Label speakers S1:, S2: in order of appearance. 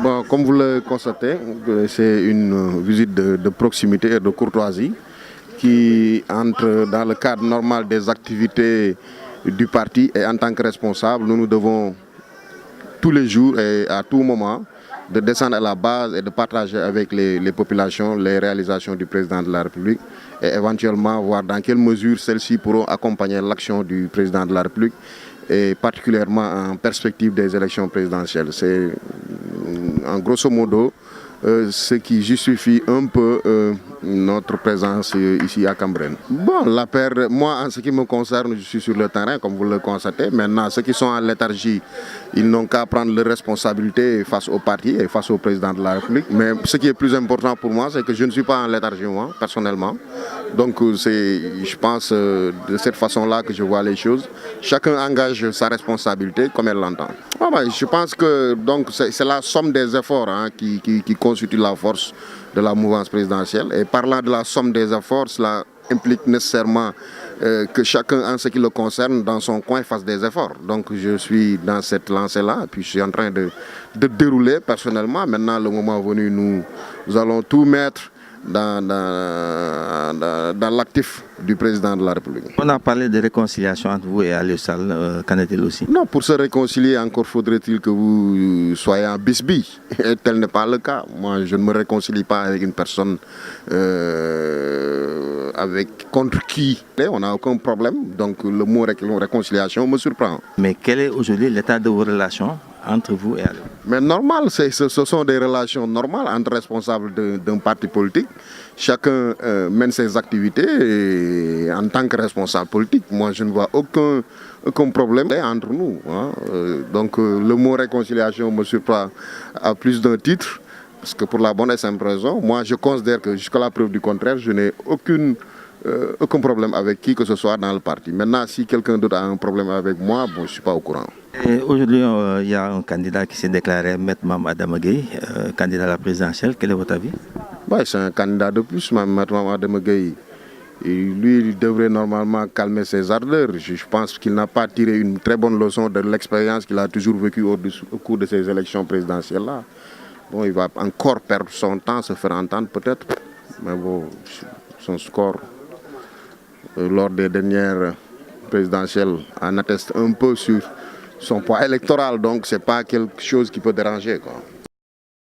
S1: Bon, comme vous le constatez, c'est une visite de proximité et de courtoisie qui entre dans le cadre normal des activités du parti et en tant que responsable, nous devons tous les jours et à tout moment de descendre à la base et de partager avec les populations les réalisations du président de la République et éventuellement voir dans quelle mesure celles-ci pourront accompagner l'action du président de la République et particulièrement en perspective des élections présidentielles. C'est en grosso modo ce qui justifie un peu notre présence ici à Cambérène. Bon, moi en ce qui me concerne, je suis sur le terrain comme vous le constatez. Maintenant, ceux qui sont en léthargie, ils n'ont qu'à prendre leurs responsabilités face au parti et face au président de la République. Mais ce qui est plus important pour moi, c'est que je ne suis pas en léthargie moi, personnellement. Donc c'est, je pense, de cette façon-là que je vois les choses. Chacun engage sa responsabilité comme elle l'entend. Ah ben, je pense que c'est la somme des efforts qui constitue la force de la mouvance présidentielle. Et parlant de la somme des efforts, cela implique nécessairement que chacun, en ce qui le concerne, dans son coin, fasse des efforts. Donc je suis dans cette lancée-là, puis je suis en train de dérouler personnellement. Maintenant, le moment venu, nous allons tout mettre dans l'actif du président de la République.
S2: On a parlé de réconciliation entre vous et Aliou Sall, qu'en est-il aussi?
S1: Non, pour se réconcilier, encore faudrait-il que vous soyez en bisbille. Et tel n'est pas le cas. Moi, je ne me réconcilie pas avec une personne contre qui on n'a aucun problème. Donc le mot réconciliation me surprend.
S2: Mais quel est aujourd'hui l'état de vos relations entre vous et Aliou?
S1: Mais normal, ce sont des relations normales entre responsables d'un parti politique. Chacun mène ses activités en tant que responsable politique. Moi, je ne vois aucun problème entre nous. Donc le mot réconciliation me surprend à plus d'un titre. Parce que pour la bonne et simple raison, moi je considère que jusqu'à la preuve du contraire, je n'ai aucun problème avec qui que ce soit dans le parti. Maintenant, si quelqu'un d'autre a un problème avec moi, bon, je ne suis pas au courant.
S2: Aujourd'hui, il y a un candidat qui s'est déclaré, Maître Mame Adama Gueye, candidat à la présidentielle. Quel est votre avis?
S1: Ouais, c'est un candidat de plus, Maître Mame Adama Gueye. Lui, il devrait normalement calmer ses ardeurs. Je pense qu'il n'a pas tiré une très bonne leçon de l'expérience qu'il a toujours vécue au cours de ces élections présidentielles-là. Bon, il va encore perdre son temps, se faire entendre peut-être. Mais bon, son score lors des dernières présidentielles en atteste un peu sur son poids électoral. Donc, ce n'est pas quelque chose qui peut déranger, quoi.